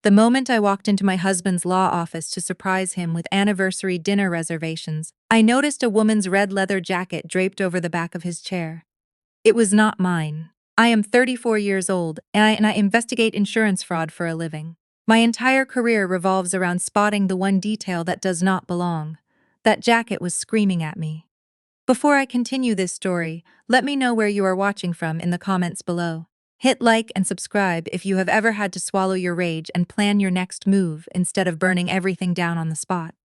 The moment I walked into my husband's law office to surprise him with anniversary dinner reservations, I noticed a woman's red leather jacket draped over the back of his chair. It was not mine. I am 34 years old, and I investigate insurance fraud for a living. My entire career revolves around spotting the one detail that does not belong. That jacket was screaming at me. Before I continue this story, let me know where you are watching from in the comments below. Hit like and subscribe if you have ever had to swallow your rage and plan your next move instead of burning everything down on the spot.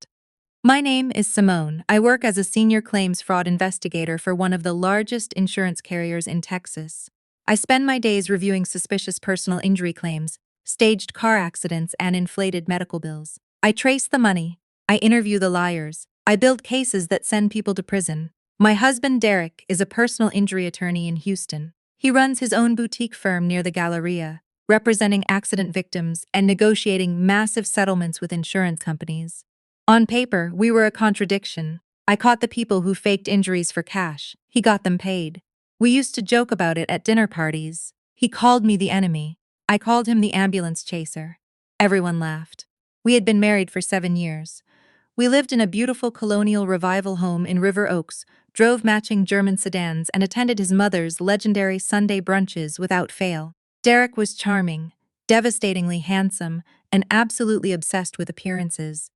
My name is Simone. I work as a senior claims fraud investigator for one of the largest insurance carriers in Texas. I spend my days reviewing suspicious personal injury claims, staged car accidents, and inflated medical bills. I trace the money. I interview the liars. I build cases that send people to prison. My husband, Derek, is a personal injury attorney in Houston. He runs his own boutique firm near the Galleria, representing accident victims and negotiating massive settlements with insurance companies. On paper, we were a contradiction. I caught the people who faked injuries for cash. He got them paid. We used to joke about it at dinner parties. He called me the enemy. I called him the ambulance chaser. Everyone laughed. We had been married for 7 years. We lived in a beautiful colonial revival home in River Oaks, drove matching German sedans, and attended his mother's legendary Sunday brunches without fail. Derek was charming, devastatingly handsome, and absolutely obsessed with appearances.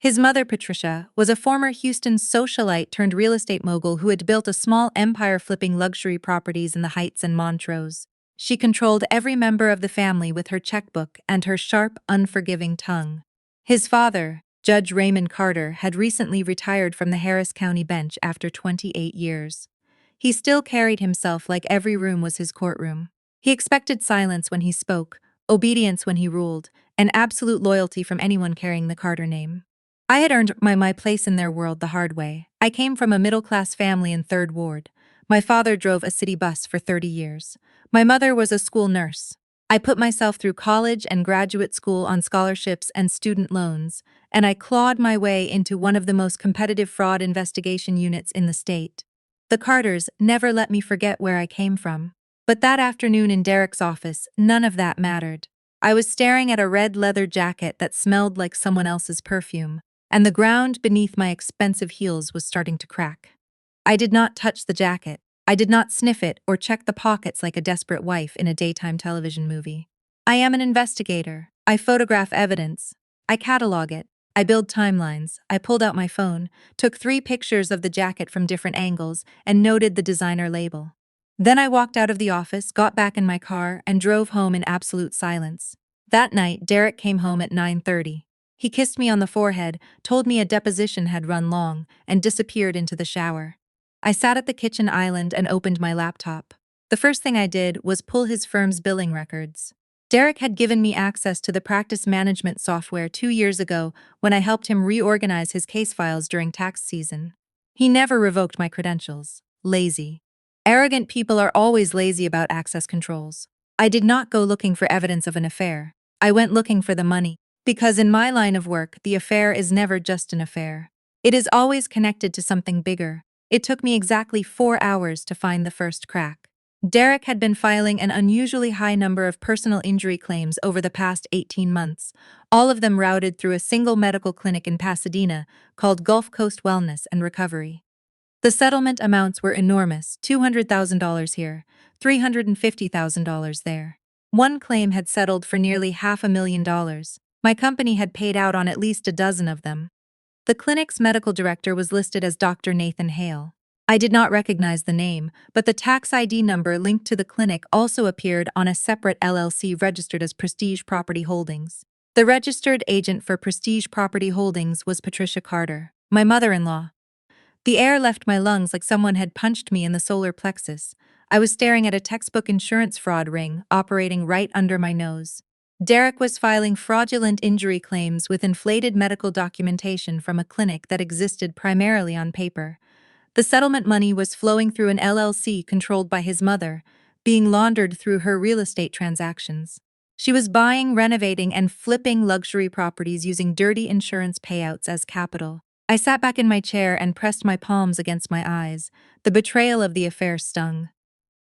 His mother, Patricia, was a former Houston socialite turned real estate mogul who had built a small empire flipping luxury properties in the Heights and Montrose. She controlled every member of the family with her checkbook and her sharp, unforgiving tongue. His father, Judge Raymond Carter, had recently retired from the Harris County bench after 28 years. He still carried himself like every room was his courtroom. He expected silence when he spoke, obedience when he ruled, and absolute loyalty from anyone carrying the Carter name. I had earned my place in their world the hard way. I came from a middle-class family in 3rd Ward. My father drove a city bus for 30 years. My mother was a school nurse. I put myself through college and graduate school on scholarships and student loans, and I clawed my way into one of the most competitive fraud investigation units in the state. The Carters never let me forget where I came from. But that afternoon in Derek's office, none of that mattered. I was staring at a red leather jacket that smelled like someone else's perfume, and the ground beneath my expensive heels was starting to crack. I did not touch the jacket. I did not sniff it or check the pockets like a desperate wife in a daytime television movie. I am an investigator. I photograph evidence. I catalog it. I build timelines. I pulled out my phone, took 3 pictures of the jacket from different angles, and noted the designer label. Then I walked out of the office, got back in my car, and drove home in absolute silence. That night, Derek came home at 9:30. He kissed me on the forehead, told me a deposition had run long, and disappeared into the shower. I sat at the kitchen island and opened my laptop. The first thing I did was pull his firm's billing records. Derek had given me access to the practice management software 2 years ago when I helped him reorganize his case files during tax season. He never revoked my credentials. Lazy. Arrogant people are always lazy about access controls. I did not go looking for evidence of an affair. I went looking for the money. Because in my line of work, the affair is never just an affair. It is always connected to something bigger. It took me exactly 4 hours to find the first crack. Derek had been filing an unusually high number of personal injury claims over the past 18 months, all of them routed through a single medical clinic in Pasadena called Gulf Coast Wellness and Recovery. The settlement amounts were enormous, $200,000 here, $350,000 there. One claim had settled for nearly $500,000. My company had paid out on at least a dozen of them. The clinic's medical director was listed as Dr. Nathan Hale. I did not recognize the name, but the tax ID number linked to the clinic also appeared on a separate LLC registered as Prestige Property Holdings. The registered agent for Prestige Property Holdings was Patricia Carter, my mother-in-law. The air left my lungs like someone had punched me in the solar plexus. I was staring at a textbook insurance fraud ring operating right under my nose. Derek was filing fraudulent injury claims with inflated medical documentation from a clinic that existed primarily on paper. The settlement money was flowing through an LLC controlled by his mother, being laundered through her real estate transactions. She was buying, renovating, and flipping luxury properties using dirty insurance payouts as capital. I sat back in my chair and pressed my palms against my eyes. The betrayal of the affair stung.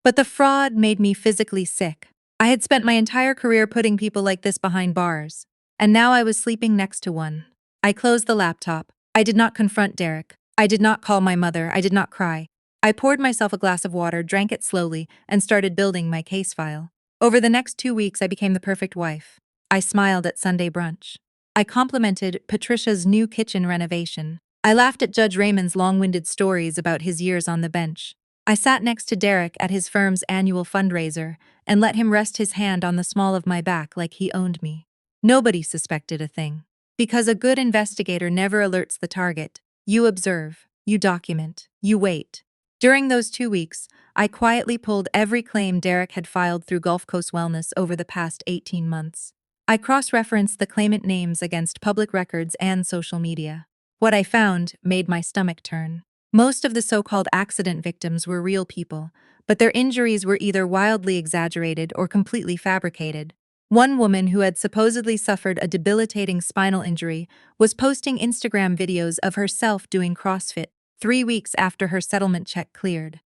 But the fraud made me physically sick. I had spent my entire career putting people like this behind bars. and now I was sleeping next to one. I closed the laptop. I did not confront Derek. I did not call my mother. I did not cry. I poured myself a glass of water, drank it slowly, and started building my case file. Over the next 2 weeks, I became the perfect wife. I smiled at Sunday brunch. I complimented Patricia's new kitchen renovation. I laughed at Judge Raymond's long-winded stories about his years on the bench. I sat next to Derek at his firm's annual fundraiser and let him rest his hand on the small of my back like he owned me. Nobody suspected a thing. Because a good investigator never alerts the target. You observe, you document, you wait. During those 2 weeks, I quietly pulled every claim Derek had filed through Gulf Coast Wellness over the past 18 months. I cross-referenced the claimant names against public records and social media. What I found made my stomach turn. Most of the so-called accident victims were real people, but their injuries were either wildly exaggerated or completely fabricated. One woman who had supposedly suffered a debilitating spinal injury was posting Instagram videos of herself doing CrossFit 3 weeks after her settlement check cleared.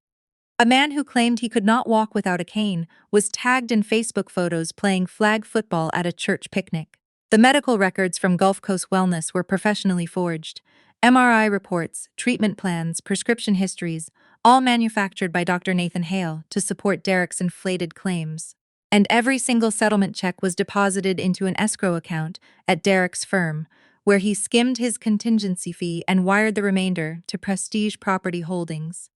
A man who claimed he could not walk without a cane was tagged in Facebook photos playing flag football at a church picnic. The medical records from Gulf Coast Wellness were professionally forged. MRI reports, treatment plans, prescription histories, all manufactured by Dr. Nathan Hale to support Derek's inflated claims. And every single settlement check was deposited into an escrow account at Derek's firm, where he skimmed his contingency fee and wired the remainder to Prestige Property Holdings.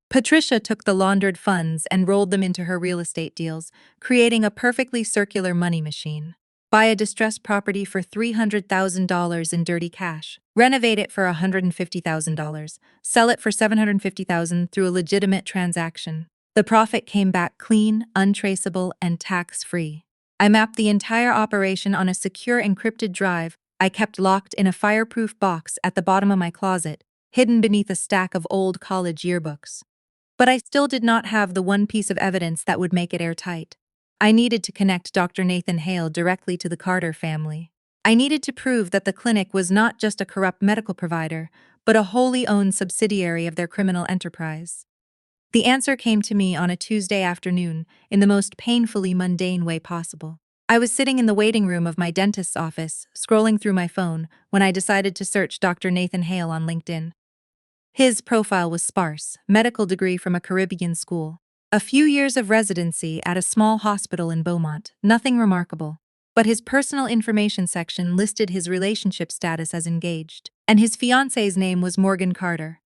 Patricia took the laundered funds and rolled them into her real estate deals, creating a perfectly circular money machine. Buy a distressed property for $300,000 in dirty cash. Renovate it for $150,000. Sell it for $750,000 through a legitimate transaction. The profit came back clean, untraceable, and tax-free. I mapped the entire operation on a secure encrypted drive I kept locked in a fireproof box at the bottom of my closet, hidden beneath a stack of old college yearbooks. But I still did not have the one piece of evidence that would make it airtight. I needed to connect Dr. Nathan Hale directly to the Carter family. I needed to prove that the clinic was not just a corrupt medical provider, but a wholly owned subsidiary of their criminal enterprise. The answer came to me on a Tuesday afternoon in the most painfully mundane way possible. I was sitting in the waiting room of my dentist's office, scrolling through my phone, when I decided to search Dr. Nathan Hale on LinkedIn. His profile was sparse: medical degree from a Caribbean school, a few years of residency at a small hospital in Beaumont, nothing remarkable. But his personal information section listed his relationship status as engaged, and his fiance's name was Morgan Carter,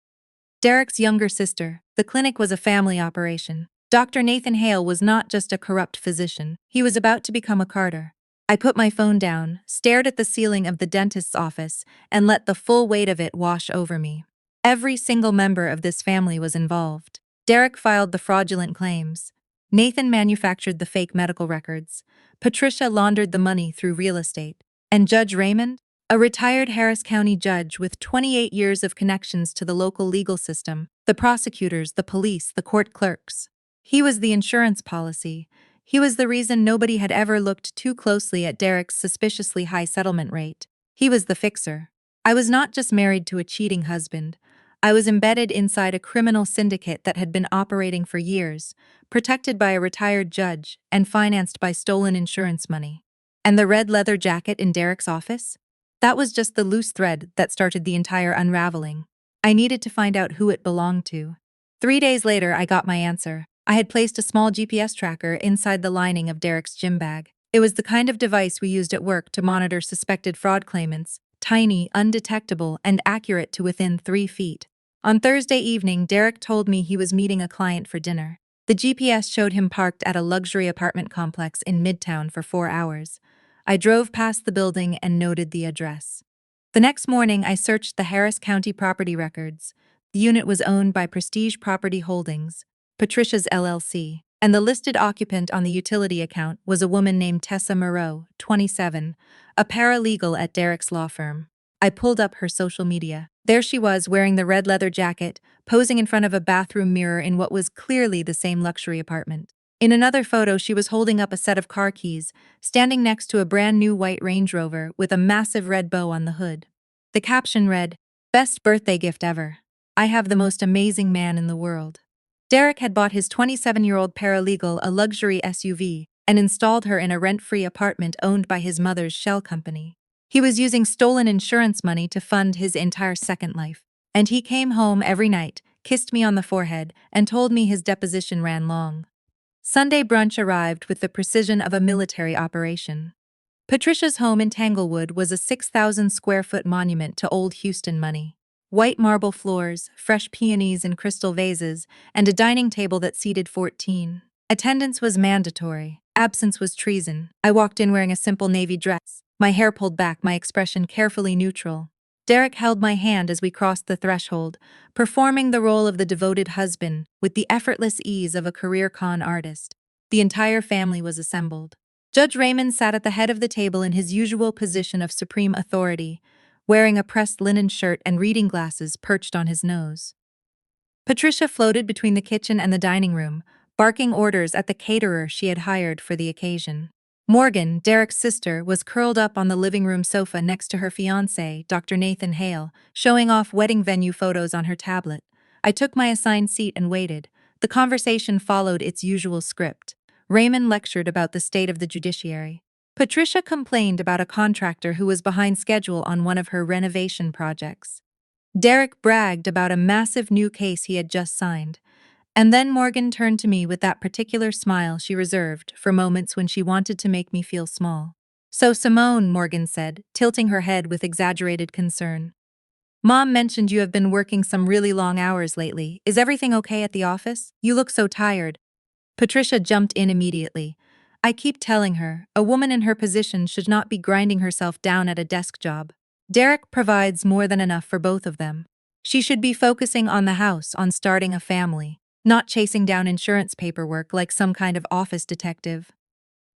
Derek's younger sister. The clinic was a family operation. Dr. Nathan Hale was not just a corrupt physician, he was about to become a Carter. I put my phone down, stared at the ceiling of the dentist's office, and let the full weight of it wash over me. Every single member of this family was involved. Derek filed the fraudulent claims. Nathan manufactured the fake medical records. Patricia laundered the money through real estate. And Judge Raymond? A retired Harris County judge with 28 years of connections to the local legal system, the prosecutors, the police, the court clerks. He was the insurance policy. He was the reason nobody had ever looked too closely at Derek's suspiciously high settlement rate. He was the fixer. I was not just married to a cheating husband. I was embedded inside a criminal syndicate that had been operating for years, protected by a retired judge and financed by stolen insurance money. And the red leather jacket in Derek's office? That was just the loose thread that started the entire unraveling. I needed to find out who it belonged to. 3 days later, I got my answer. I had placed a small GPS tracker inside the lining of Derek's gym bag. It was the kind of device we used at work to monitor suspected fraud claimants, tiny, undetectable, and accurate to within 3 feet. On Thursday evening, Derek told me he was meeting a client for dinner. The GPS showed him parked at a luxury apartment complex in Midtown for 4 hours. I drove past the building and noted the address. The next morning, I searched the Harris County property records. The unit was owned by Prestige Property Holdings, Patricia's LLC, and the listed occupant on the utility account was a woman named Tessa Moreau, 27, a paralegal at Derek's law firm. I pulled up her social media. There she was, wearing the red leather jacket, posing in front of a bathroom mirror in what was clearly the same luxury apartment. In another photo, she was holding up a set of car keys, standing next to a brand new white Range Rover with a massive red bow on the hood. The caption read, "Best birthday gift ever. I have the most amazing man in the world." Derek had bought his 27-year-old paralegal a luxury SUV and installed her in a rent-free apartment owned by his mother's shell company. He was using stolen insurance money to fund his entire second life. And he came home every night, kissed me on the forehead, and told me his deposition ran long. Sunday brunch arrived with the precision of a military operation. Patricia's home in Tanglewood was a 6,000-square-foot monument to old Houston money. White marble floors, fresh peonies in crystal vases, and a dining table that seated 14. Attendance was mandatory. Absence was treason. I walked in wearing a simple navy dress, my hair pulled back, my expression carefully neutral. Derek held my hand as we crossed the threshold, performing the role of the devoted husband with the effortless ease of a career con artist. The entire family was assembled. Judge Raymond sat at the head of the table in his usual position of supreme authority, wearing a pressed linen shirt and reading glasses perched on his nose. Patricia floated between the kitchen and the dining room, barking orders at the caterer she had hired for the occasion. Morgan, Derek's sister, was curled up on the living room sofa next to her fiancé, Dr. Nathan Hale, showing off wedding venue photos on her tablet. I took my assigned seat and waited. The conversation followed its usual script. Raymond lectured about the state of the judiciary. Patricia complained about a contractor who was behind schedule on one of her renovation projects. Derek bragged about a massive new case he had just signed. And then Morgan turned to me with that particular smile she reserved for moments when she wanted to make me feel small. "So Simone," Morgan said, tilting her head with exaggerated concern. "Mom mentioned you have been working some really long hours lately. Is everything okay at the office? You look so tired." Patricia jumped in immediately. "I keep telling her, a woman in her position should not be grinding herself down at a desk job. Derek provides more than enough for both of them. She should be focusing on the house, on starting a family, not chasing down insurance paperwork like some kind of office detective."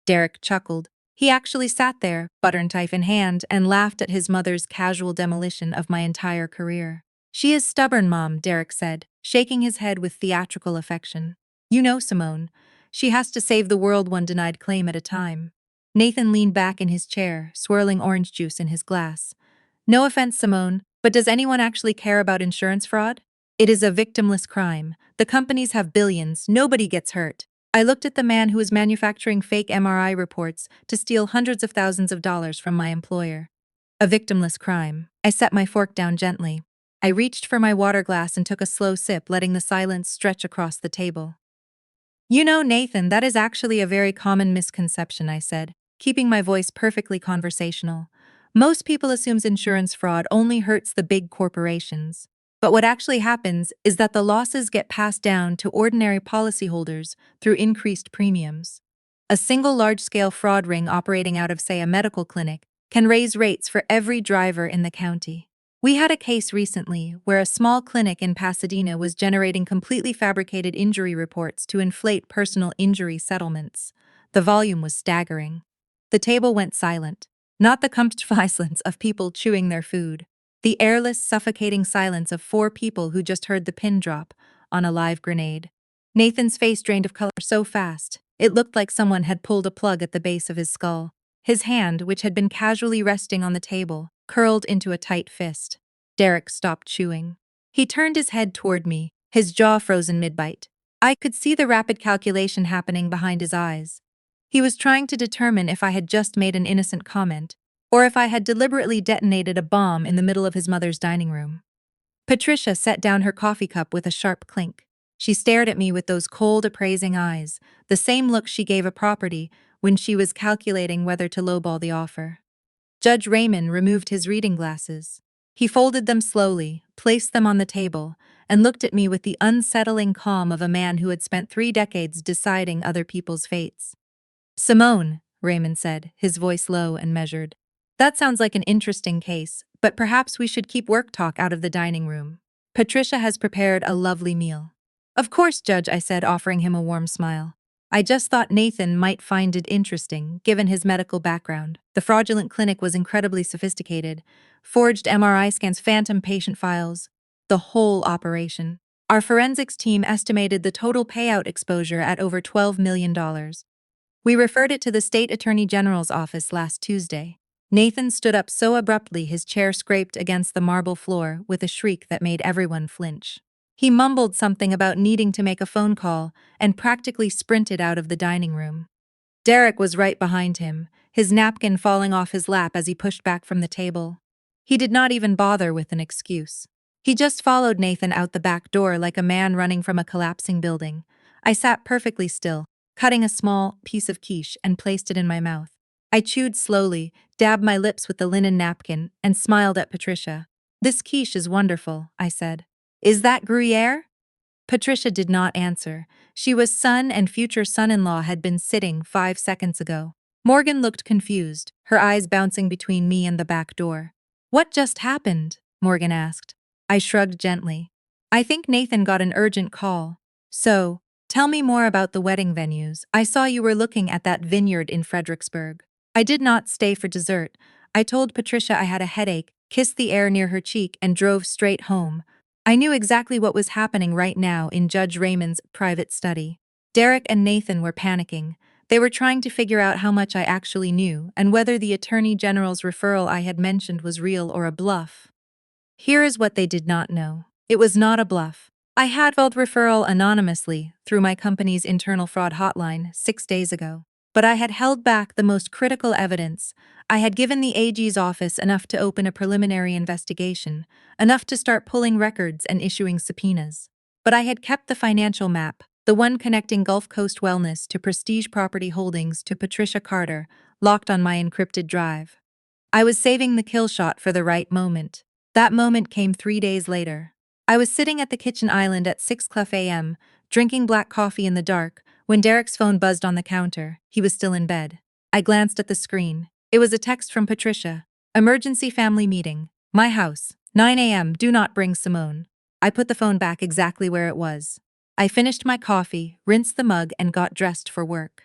Derek chuckled. He actually sat there, butter knife in hand, and laughed at his mother's casual demolition of my entire career. "She is stubborn, Mom," Derek said, shaking his head with theatrical affection. "You know Simone. She has to save the world one denied claim at a time." Nathan leaned back in his chair, swirling orange juice in his glass. "No offense, Simone, but does anyone actually care about insurance fraud? It is a victimless crime. The companies have billions, nobody gets hurt." I looked at the man who was manufacturing fake MRI reports to steal hundreds of thousands of dollars from my employer. A victimless crime. I set my fork down gently. I reached for my water glass and took a slow sip, letting the silence stretch across the table. "You know, Nathan, that is actually a very common misconception," I said, keeping my voice perfectly conversational. "Most people assume insurance fraud only hurts the big corporations. But what actually happens is that the losses get passed down to ordinary policyholders through increased premiums. A single large-scale fraud ring operating out of, say, a medical clinic can raise rates for every driver in the county. We had a case recently where a small clinic in Pasadena was generating completely fabricated injury reports to inflate personal injury settlements. The volume was staggering. The table went silent, not the comfortable silence of people chewing their food. The airless, suffocating silence of 4 people who just heard the pin drop on a live grenade. Nathan's face drained of color so fast, it looked like someone had pulled a plug at the base of his skull. His hand, which had been casually resting on the table, curled into a tight fist. Derek stopped chewing. He turned his head toward me, his jaw frozen mid-bite. I could see the rapid calculation happening behind his eyes. He was trying to determine if I had just made an innocent comment, or if I had deliberately detonated a bomb in the middle of his mother's dining room. Patricia set down her coffee cup with a sharp clink. She stared at me with those cold, appraising eyes, the same look she gave a property when she was calculating whether to lowball the offer. Judge Raymond removed his reading glasses. He folded them slowly, placed them on the table, and looked at me with the unsettling calm of a man who had spent 3 decades deciding other people's fates. "Simone," Raymond said, his voice low and measured. "That sounds like an interesting case, but perhaps we should keep work talk out of the dining room. Patricia has prepared a lovely meal." "Of course, Judge," I said, offering him a warm smile. "I just thought Nathan might find it interesting, given his medical background." The fraudulent clinic was incredibly sophisticated. Forged MRI scans, phantom patient files, the whole operation. Our forensics team estimated the total payout exposure at over $12 million. We referred it to the state attorney general's office last Tuesday. Nathan stood up so abruptly his chair scraped against the marble floor with a shriek that made everyone flinch. He mumbled something about needing to make a phone call and practically sprinted out of the dining room. Derek was right behind him, his napkin falling off his lap as he pushed back from the table. He did not even bother with an excuse. He just followed Nathan out the back door like a man running from a collapsing building. I sat perfectly still, cutting a small piece of quiche and placed it in my mouth. I chewed slowly, dabbed my lips with the linen napkin, and smiled at Patricia. "This quiche is wonderful," I said. "Is that Gruyere?" Patricia did not answer. She was son and future son-in-law had been sitting 5 seconds ago. Morgan looked confused, her eyes bouncing between me and the back door. "What just happened?" Morgan asked. I shrugged gently. "I think Nathan got an urgent call. So, tell me more about the wedding venues. I saw you were looking at that vineyard in Fredericksburg." I did not stay for dessert. I told Patricia I had a headache, kissed the air near her cheek, and drove straight home. I knew exactly what was happening right now in Judge Raymond's private study. Derek and Nathan were panicking. They were trying to figure out how much I actually knew and whether the Attorney General's referral I had mentioned was real or a bluff. Here is what they did not know. It was not a bluff. I had filed referral anonymously through my company's internal fraud hotline 6 days ago. But I had held back the most critical evidence. I had given the AG's office enough to open a preliminary investigation, enough to start pulling records and issuing subpoenas. But I had kept the financial map, the one connecting Gulf Coast Wellness to Prestige Property Holdings to Patricia Carter, locked on my encrypted drive. I was saving the kill shot for the right moment. That moment came 3 days later. I was sitting at the kitchen island at 6 a.m., drinking black coffee in the dark, when Derek's phone buzzed on the counter. He was still in bed. I glanced at the screen. It was a text from Patricia. "Emergency family meeting. My house. 9 a.m. Do not bring Simone." I put the phone back exactly where it was. I finished my coffee, rinsed the mug, and got dressed for work.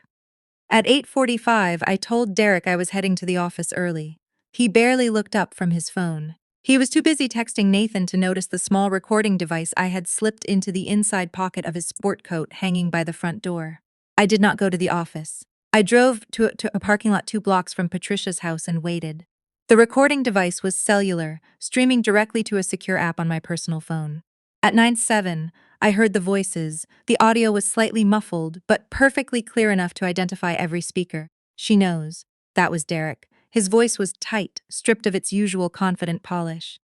At 8:45, I told Derek I was heading to the office early. He barely looked up from his phone. He was too busy texting Nathan to notice the small recording device I had slipped into the inside pocket of his sport coat hanging by the front door. I did not go to the office. I drove to a parking lot 2 blocks from Patricia's house and waited. The recording device was cellular, streaming directly to a secure app on my personal phone. At 9:07, I heard the voices. The audio was slightly muffled, but perfectly clear enough to identify every speaker. "She knows." That was Derek. His voice was tight, stripped of its usual confident polish.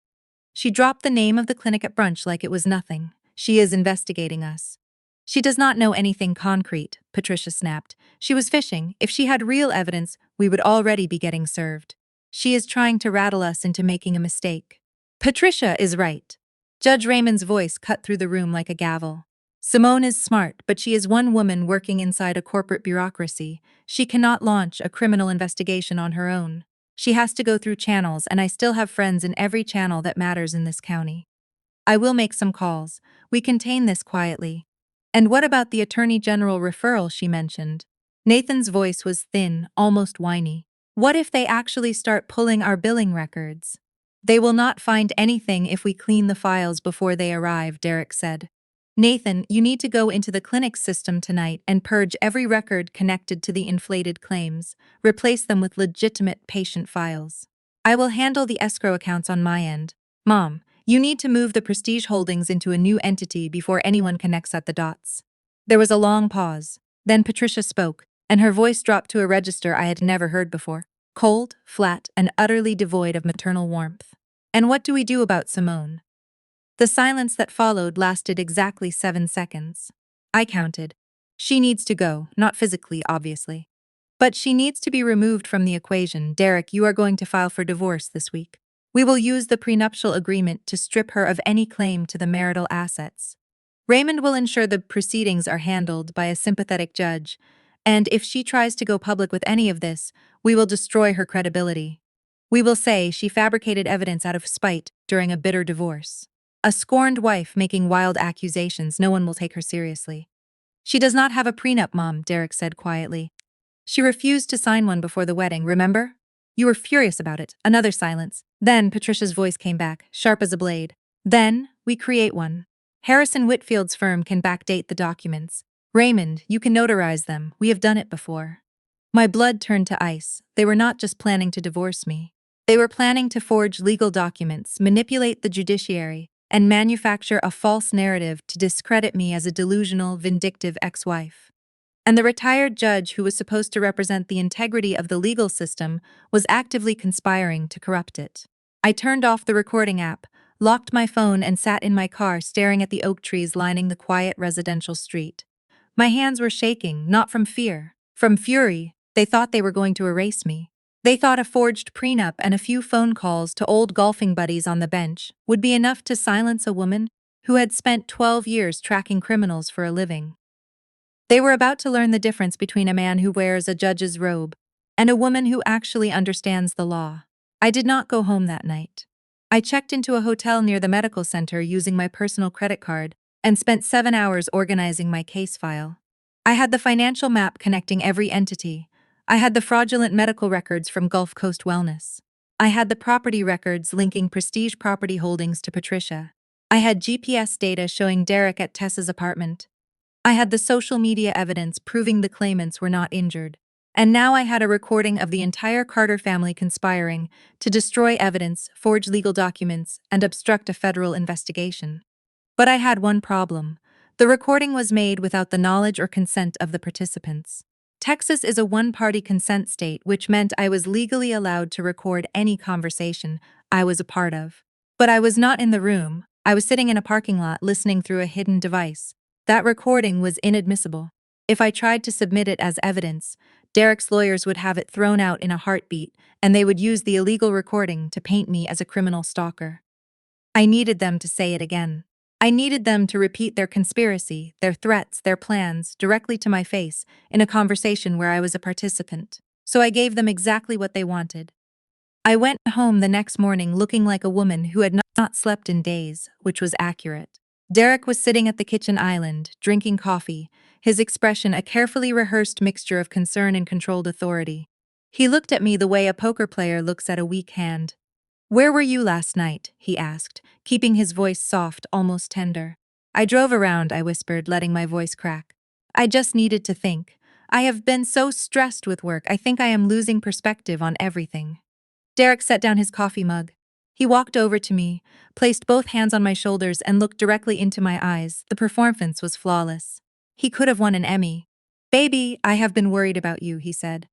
"She dropped the name of the clinic at brunch like it was nothing. She is investigating us." "She does not know anything concrete," Patricia snapped. "She was fishing. If she had real evidence, we would already be getting served. She is trying to rattle us into making a mistake." Patricia is right. Judge Raymond's voice cut through the room like a gavel. "Simone is smart, but she is one woman working inside a corporate bureaucracy. She cannot launch a criminal investigation on her own. She has to go through channels, and I still have friends in every channel that matters in this county. I will make some calls. We contain this quietly." "And what about the Attorney General referral she mentioned?" Nathan's voice was thin, almost whiny. "What if they actually start pulling our billing records?" "They will not find anything if we clean the files before they arrive," Derek said. "Nathan, you need to go into the clinic's system tonight and purge every record connected to the inflated claims. Replace them with legitimate patient files. I will handle the escrow accounts on my end. Mom, you need to move the Prestige Holdings into a new entity before anyone connects at the dots." There was a long pause. Then Patricia spoke, and her voice dropped to a register I had never heard before. Cold, flat, and utterly devoid of maternal warmth. "And what do we do about Simone?" The silence that followed lasted exactly 7 seconds. I counted. "She needs to go, not physically, obviously. But she needs to be removed from the equation. Derek, you are going to file for divorce this week. We will use the prenuptial agreement to strip her of any claim to the marital assets. Raymond will ensure the proceedings are handled by a sympathetic judge, and if she tries to go public with any of this, we will destroy her credibility. We will say she fabricated evidence out of spite during a bitter divorce. A scorned wife making wild accusations, no one will take her seriously." "She does not have a prenup, Mom," Derek said quietly. "She refused to sign one before the wedding, remember? You were furious about it." Another silence. Then Patricia's voice came back, sharp as a blade. "Then, we create one. Harrison Whitfield's firm can backdate the documents. Raymond, you can notarize them. We have done it before." My blood turned to ice. They were not just planning to divorce me. They were planning to forge legal documents, manipulate the judiciary, and manufacture a false narrative to discredit me as a delusional, vindictive ex-wife. And the retired judge who was supposed to represent the integrity of the legal system was actively conspiring to corrupt it. I turned off the recording app, locked my phone, and sat in my car staring at the oak trees lining the quiet residential street. My hands were shaking, not from fear, from fury. They thought they were going to erase me. They thought a forged prenup and a few phone calls to old golfing buddies on the bench would be enough to silence a woman who had spent 12 years tracking criminals for a living. They were about to learn the difference between a man who wears a judge's robe and a woman who actually understands the law. I did not go home that night. I checked into a hotel near the medical center using my personal credit card and spent 7 hours organizing my case file. I had the financial map connecting every entity. I had the fraudulent medical records from Gulf Coast Wellness. I had the property records linking Prestige Property Holdings to Patricia. I had GPS data showing Derek at Tessa's apartment. I had the social media evidence proving the claimants were not injured. And now I had a recording of the entire Carter family conspiring to destroy evidence, forge legal documents, and obstruct a federal investigation. But I had one problem. The recording was made without the knowledge or consent of the participants. Texas is a one-party consent state, which meant I was legally allowed to record any conversation I was a part of. But I was not in the room. I was sitting in a parking lot listening through a hidden device. That recording was inadmissible. If I tried to submit it as evidence, Derek's lawyers would have it thrown out in a heartbeat, and they would use the illegal recording to paint me as a criminal stalker. I needed them to say it again. I needed them to repeat their conspiracy, their threats, their plans, directly to my face, in a conversation where I was a participant. So I gave them exactly what they wanted. I went home the next morning looking like a woman who had not slept in days, which was accurate. Derek was sitting at the kitchen island, drinking coffee, his expression a carefully rehearsed mixture of concern and controlled authority. He looked at me the way a poker player looks at a weak hand. "Where were you last night?" he asked, keeping his voice soft, almost tender. "I drove around," I whispered, letting my voice crack. "I just needed to think. I have been so stressed with work, I think I am losing perspective on everything." Derek set down his coffee mug. He walked over to me, placed both hands on my shoulders, and looked directly into my eyes. The performance was flawless. He could have won an Emmy. "Baby, I have been worried about you," he said.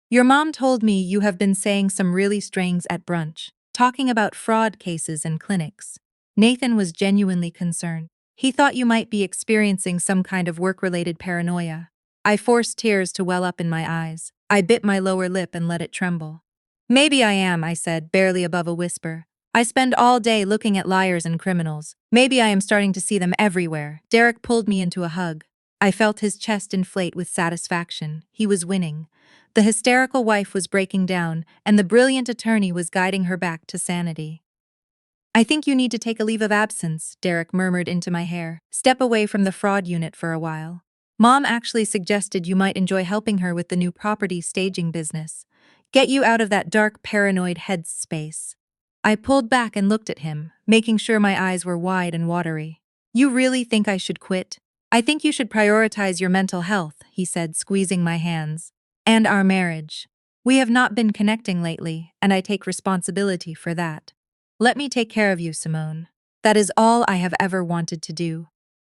"Your mom told me you have been saying some really strange at brunch, talking about fraud cases and clinics." Nathan was genuinely concerned. He thought you might be experiencing some kind of work-related paranoia. I forced tears to well up in my eyes. I bit my lower lip and let it tremble. "Maybe I am," I said, barely above a whisper. "I spend all day looking at liars and criminals. Maybe I am starting to see them everywhere." Derek pulled me into a hug. I felt his chest inflate with satisfaction. He was winning. The hysterical wife was breaking down, and the brilliant attorney was guiding her back to sanity. "I think you need to take a leave of absence," Derek murmured into my hair. "Step away from the fraud unit for a while. Mom actually suggested you might enjoy helping her with the new property staging business. Get you out of that dark, paranoid head space." I pulled back and looked at him, making sure my eyes were wide and watery. "You really think I should quit?" "I think you should prioritize your mental health," he said, squeezing my hands. "And our marriage. We have not been connecting lately, and I take responsibility for that. Let me take care of you, Simone. That is all I have ever wanted to do."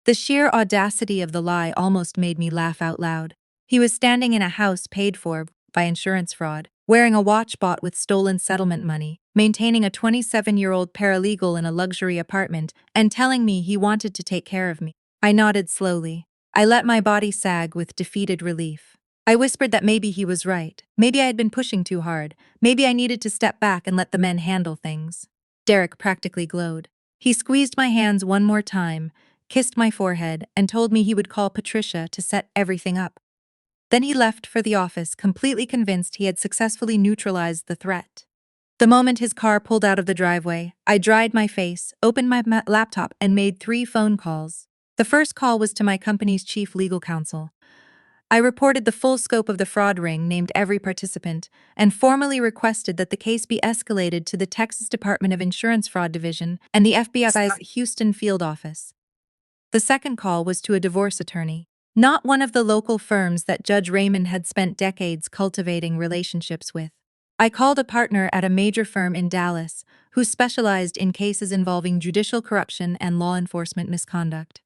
The sheer audacity of the lie almost made me laugh out loud. He was standing in a house paid for by insurance fraud, wearing a watch bought with stolen settlement money, maintaining a 27-year-old paralegal in a luxury apartment, and telling me he wanted to take care of me. I nodded slowly. I let my body sag with defeated relief. I whispered that maybe he was right. Maybe I had been pushing too hard. Maybe I needed to step back and let the men handle things. Derek practically glowed. He squeezed my hands one more time, kissed my forehead, and told me he would call Patricia to set everything up. Then he left for the office, completely convinced he had successfully neutralized the threat. The moment his car pulled out of the driveway, I dried my face, opened my laptop, and made 3 phone calls. The first call was to my company's chief legal counsel. I reported the full scope of the fraud ring, named every participant, and formally requested that the case be escalated to the Texas Department of Insurance Fraud Division and the FBI's Houston field office. The second call was to a divorce attorney, not one of the local firms that Judge Raymond had spent decades cultivating relationships with. I called a partner at a major firm in Dallas who specialized in cases involving judicial corruption and law enforcement misconduct.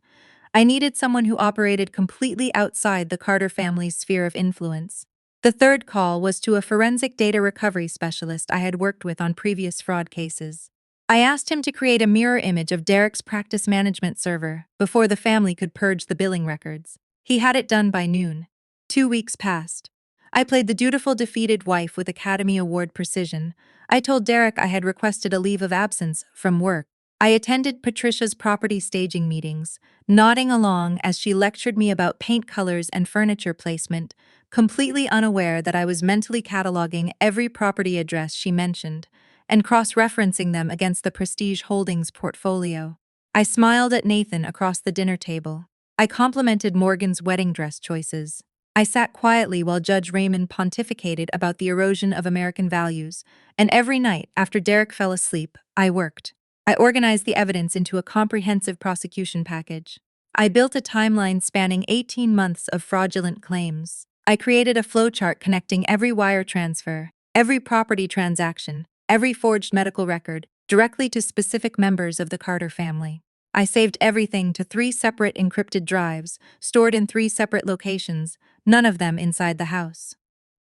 I needed someone who operated completely outside the Carter family's sphere of influence. The third call was to a forensic data recovery specialist I had worked with on previous fraud cases. I asked him to create a mirror image of Derek's practice management server before the family could purge the billing records. He had it done by noon. 2 weeks passed. I played the dutiful defeated wife with Academy Award precision. I told Derek I had requested a leave of absence from work. I attended Patricia's property staging meetings, nodding along as she lectured me about paint colors and furniture placement, completely unaware that I was mentally cataloging every property address she mentioned and cross-referencing them against the Prestige Holdings portfolio. I smiled at Nathan across the dinner table. I complimented Morgan's wedding dress choices. I sat quietly while Judge Raymond pontificated about the erosion of American values, and every night after Derek fell asleep, I worked. I organized the evidence into a comprehensive prosecution package. I built a timeline spanning 18 months of fraudulent claims. I created a flowchart connecting every wire transfer, every property transaction, every forged medical record, directly to specific members of the Carter family. I saved everything to 3 separate encrypted drives, stored in 3 separate locations, none of them inside the house.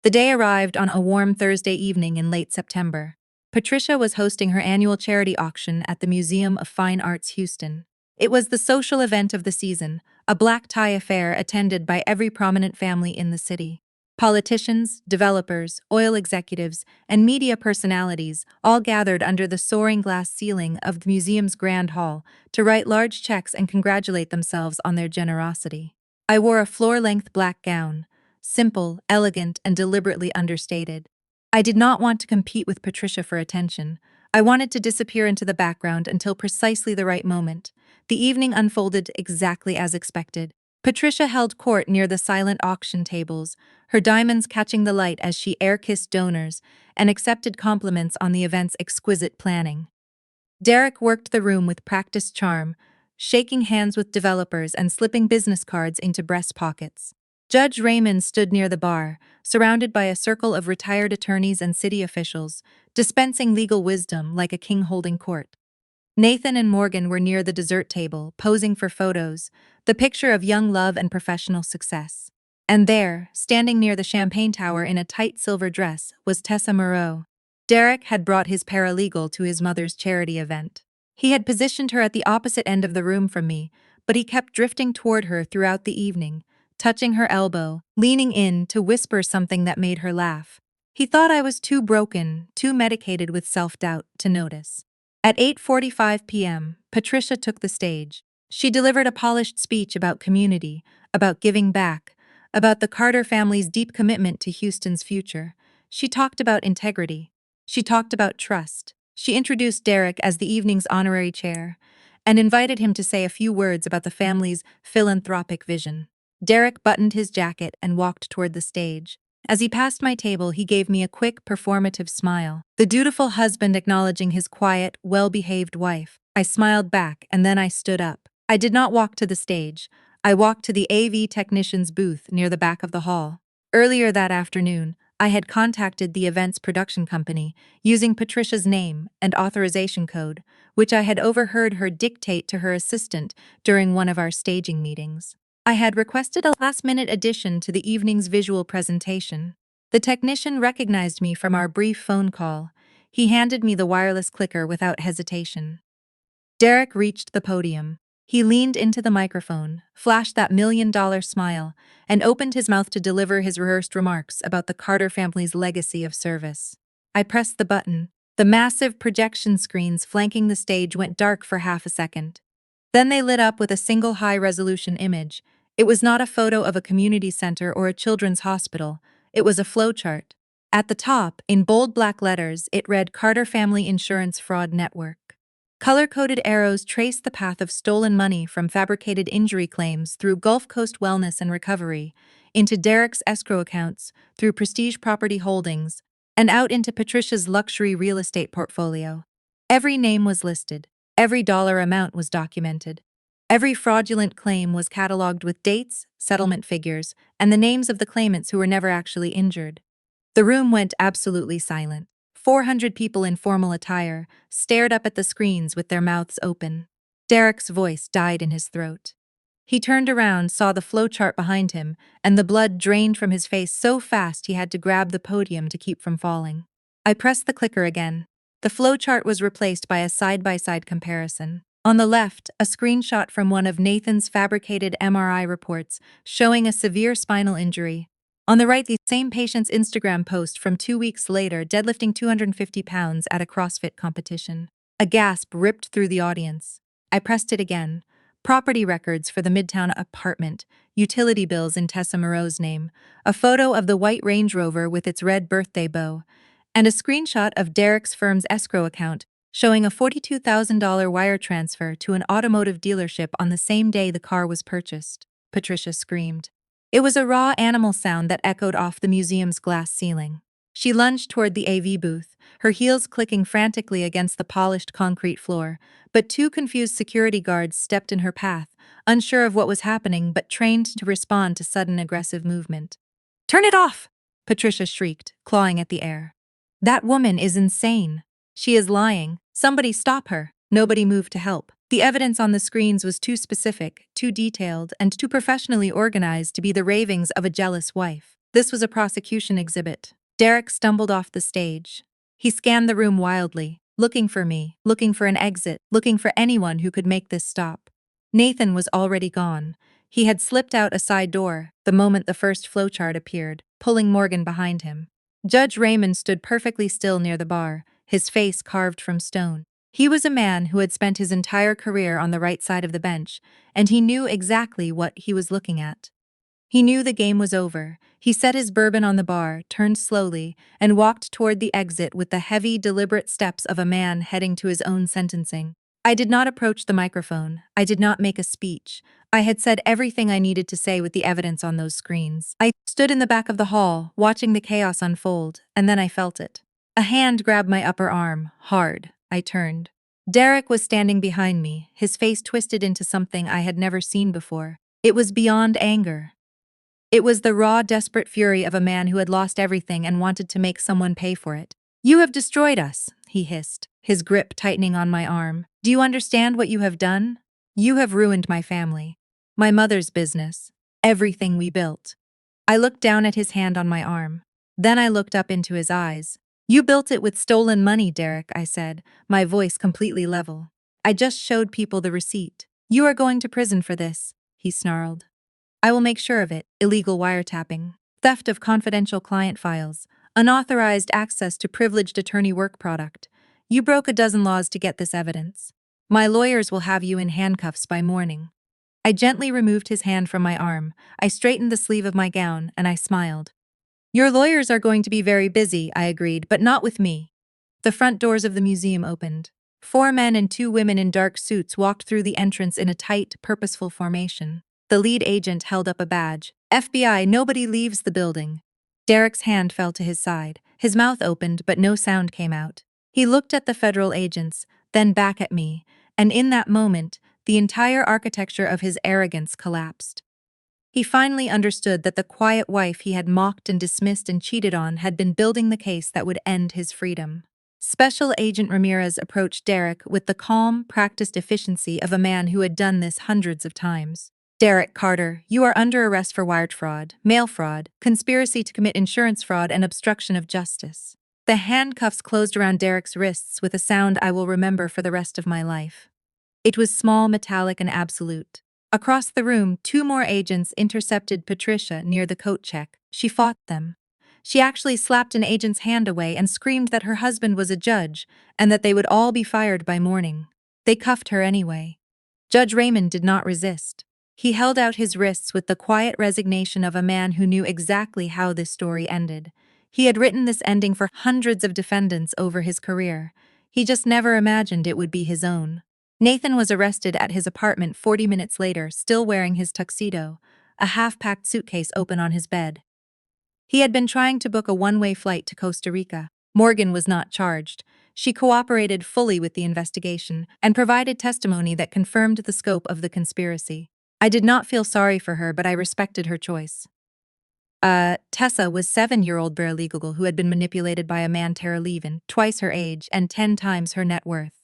The day arrived on a warm Thursday evening in late September. Patricia was hosting her annual charity auction at the Museum of Fine Arts, Houston. It was the social event of the season, a black tie affair attended by every prominent family in the city. Politicians, developers, oil executives, and media personalities all gathered under the soaring glass ceiling of the museum's grand hall to write large checks and congratulate themselves on their generosity. I wore a floor-length black gown, simple, elegant, and deliberately understated. I did not want to compete with Patricia for attention. I wanted to disappear into the background until precisely the right moment. The evening unfolded exactly as expected. Patricia held court near the silent auction tables, her diamonds catching the light as she air-kissed donors and accepted compliments on the event's exquisite planning. Derek worked the room with practiced charm, shaking hands with developers and slipping business cards into breast pockets. Judge Raymond stood near the bar, surrounded by a circle of retired attorneys and city officials, dispensing legal wisdom like a king holding court. Nathan and Morgan were near the dessert table, posing for photos, the picture of young love and professional success. And there, standing near the champagne tower in a tight silver dress, was Tessa Moreau. Derek had brought his paralegal to his mother's charity event. He had positioned her at the opposite end of the room from me, but he kept drifting toward her throughout the evening, touching her elbow, leaning in to whisper something that made her laugh. He thought I was too broken, too medicated with self-doubt to notice. At 8:45 p.m., Patricia took the stage. She delivered a polished speech about community, about giving back, about the Carter family's deep commitment to Houston's future. She talked about integrity. She talked about trust. She introduced Derek as the evening's honorary chair and invited him to say a few words about the family's philanthropic vision. Derek buttoned his jacket and walked toward the stage. As he passed my table, he gave me a quick, performative smile, the dutiful husband acknowledging his quiet, well-behaved wife. I smiled back, and then I stood up. I did not walk to the stage. I walked to the AV technician's booth near the back of the hall. Earlier that afternoon, I had contacted the event's production company, using Patricia's name and authorization code, which I had overheard her dictate to her assistant during one of our staging meetings. I had requested a last-minute addition to the evening's visual presentation. The technician recognized me from our brief phone call. He handed me the wireless clicker without hesitation. Derek reached the podium. He leaned into the microphone, flashed that million-dollar smile, and opened his mouth to deliver his rehearsed remarks about the Carter family's legacy of service. I pressed the button. The massive projection screens flanking the stage went dark for half a second. Then they lit up with a single high-resolution image. It was not a photo of a community center or a children's hospital. It was a flowchart. At the top, in bold black letters, it read Carter Family Insurance Fraud Network. Color-coded arrows traced the path of stolen money from fabricated injury claims through Gulf Coast Wellness and Recovery, into Derek's escrow accounts, through Prestige Property Holdings, and out into Patricia's luxury real estate portfolio. Every name was listed. Every dollar amount was documented. Every fraudulent claim was cataloged with dates, settlement figures, and the names of the claimants who were never actually injured. The room went absolutely silent. 400 people in formal attire stared up at the screens with their mouths open. Derek's voice died in his throat. He turned around, saw the flowchart behind him, and the blood drained from his face so fast he had to grab the podium to keep from falling. I pressed the clicker again. The flowchart was replaced by a side-by-side comparison. On the left, a screenshot from one of Nathan's fabricated MRI reports showing a severe spinal injury. On the right, the same patient's Instagram post from 2 weeks later, deadlifting 250 pounds at a CrossFit competition. A gasp ripped through the audience. I pressed it again. Property records for the Midtown apartment, utility bills in Tessa Moreau's name, a photo of the white Range Rover with its red birthday bow, and a screenshot of Derek's firm's escrow account showing a $42,000 wire transfer to an automotive dealership on the same day the car was purchased. Patricia screamed. It was a raw animal sound that echoed off the museum's glass ceiling. She lunged toward the AV booth, her heels clicking frantically against the polished concrete floor, but two confused security guards stepped in her path, unsure of what was happening but trained to respond to sudden aggressive movement. "Turn it off!" Patricia shrieked, clawing at the air. "That woman is insane. She is lying. Somebody stop her." Nobody moved to help. The evidence on the screens was too specific, too detailed, and too professionally organized to be the ravings of a jealous wife. This was a prosecution exhibit. Derek stumbled off the stage. He scanned the room wildly, looking for me, looking for an exit, looking for anyone who could make this stop. Nathan was already gone. He had slipped out a side door the moment the first flowchart appeared, pulling Morgan behind him. Judge Raymond stood perfectly still near the bar, his face carved from stone. He was a man who had spent his entire career on the right side of the bench, and he knew exactly what he was looking at. He knew the game was over. He set his bourbon on the bar, turned slowly, and walked toward the exit with the heavy, deliberate steps of a man heading to his own sentencing. I did not approach the microphone. I did not make a speech. I had said everything I needed to say with the evidence on those screens. I stood in the back of the hall, watching the chaos unfold, and then I felt it. A hand grabbed my upper arm, hard. I turned. Derek was standing behind me, his face twisted into something I had never seen before. It was beyond anger. It was the raw, desperate fury of a man who had lost everything and wanted to make someone pay for it. "You have destroyed us," he hissed, his grip tightening on my arm. "Do you understand what you have done? You have ruined my family, my mother's business, everything we built." I looked down at his hand on my arm. Then I looked up into his eyes. "You built it with stolen money, Derek," I said, my voice completely level. "I just showed people the receipt. You are going to prison for this," he snarled. "I will make sure of it. Illegal wiretapping, theft of confidential client files, unauthorized access to privileged attorney work product. You broke a dozen laws to get this evidence. My lawyers will have you in handcuffs by morning." I gently removed his hand from my arm. I straightened the sleeve of my gown, and I smiled. "Your lawyers are going to be very busy," I agreed, "but not with me." The front doors of the museum opened. 4 men and 2 women in dark suits walked through the entrance in a tight, purposeful formation. The lead agent held up a badge. "FBI, nobody leaves the building." Derek's hand fell to his side. His mouth opened, but no sound came out. He looked at the federal agents, then back at me, and in that moment, the entire architecture of his arrogance collapsed. He finally understood that the quiet wife he had mocked and dismissed and cheated on had been building the case that would end his freedom. Special Agent Ramirez approached Derek with the calm, practiced efficiency of a man who had done this hundreds of times. "Derek Carter, you are under arrest for wire fraud, mail fraud, conspiracy to commit insurance fraud, and obstruction of justice." The handcuffs closed around Derek's wrists with a sound I will remember for the rest of my life. It was small, metallic, and absolute. Across the room, 2 more agents intercepted Patricia near the coat check. She fought them. She actually slapped an agent's hand away and screamed that her husband was a judge and that they would all be fired by morning. They cuffed her anyway. Judge Raymond did not resist. He held out his wrists with the quiet resignation of a man who knew exactly how this story ended. He had written this ending for hundreds of defendants over his career. He just never imagined it would be his own. Nathan was arrested at his apartment 40 minutes later, still wearing his tuxedo, a half-packed suitcase open on his bed. He had been trying to book a one-way flight to Costa Rica. Morgan was not charged. She cooperated fully with the investigation and provided testimony that confirmed the scope of the conspiracy. I did not feel sorry for her, but I respected her choice. Tessa was 7-year-old paralegal who had been manipulated by a man Tara Levin, twice her age and 10 times her net worth.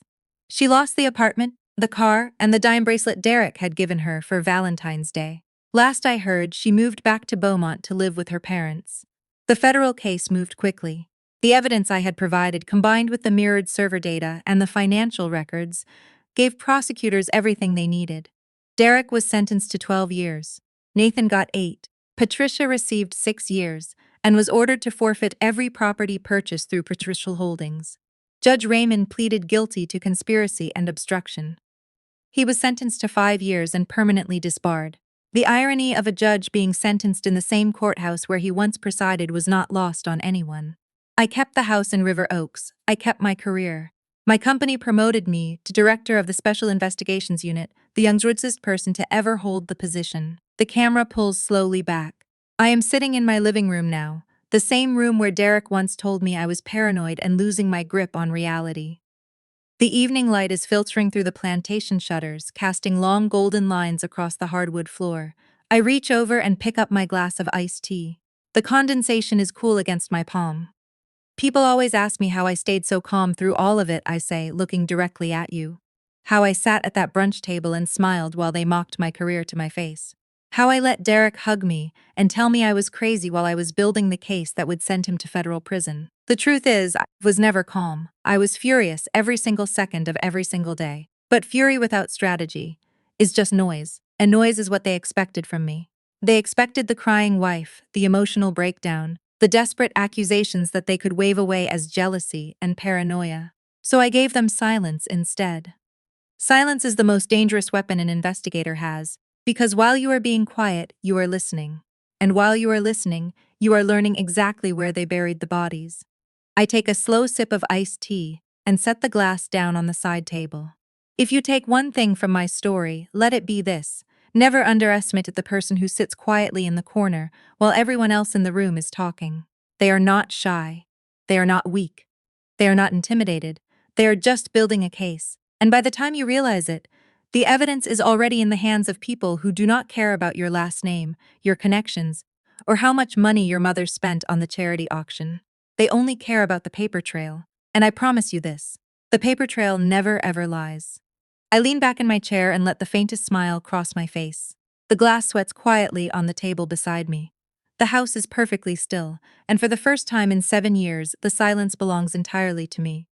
She lost the apartment, the car, and the dime bracelet Derek had given her for Valentine's Day. Last I heard, she moved back to Beaumont to live with her parents. The federal case moved quickly. The evidence I had provided, combined with the mirrored server data and the financial records, gave prosecutors everything they needed. Derek was sentenced to 12 years. Nathan got 8. Patricia received 6 years and was ordered to forfeit every property purchased through Patricial Holdings. Judge Raymond pleaded guilty to conspiracy and obstruction. He was sentenced to 5 years and permanently disbarred. The irony of a judge being sentenced in the same courthouse where he once presided was not lost on anyone. I kept the house in River Oaks. I kept my career. My company promoted me to director of the Special Investigations Unit, the youngest person to ever hold the position. The camera pulls slowly back. I am sitting in my living room now, the same room where Derek once told me I was paranoid and losing my grip on reality. The evening light is filtering through the plantation shutters, casting long golden lines across the hardwood floor. I reach over and pick up my glass of iced tea. The condensation is cool against my palm. People always ask me how I stayed so calm through all of it, I say, looking directly at you. How I sat at that brunch table and smiled while they mocked my career to my face. How I let Derek hug me and tell me I was crazy while I was building the case that would send him to federal prison. The truth is, I was never calm. I was furious every single second of every single day. But fury without strategy is just noise, and noise is what they expected from me. They expected the crying wife, the emotional breakdown, the desperate accusations that they could wave away as jealousy and paranoia. So I gave them silence instead. Silence is the most dangerous weapon an investigator has, because while you are being quiet, you are listening. And while you are listening, you are learning exactly where they buried the bodies. I take a slow sip of iced tea and set the glass down on the side table. If you take one thing from my story, let it be this: never underestimate the person who sits quietly in the corner while everyone else in the room is talking. They are not shy. They are not weak. They are not intimidated. They are just building a case. And by the time you realize it, the evidence is already in the hands of people who do not care about your last name, your connections, or how much money your mother spent on the charity auction. They only care about the paper trail. And I promise you this: the paper trail never ever lies. I lean back in my chair and let the faintest smile cross my face. The glass sweats quietly on the table beside me. The house is perfectly still, and for the first time in 7 years, the silence belongs entirely to me.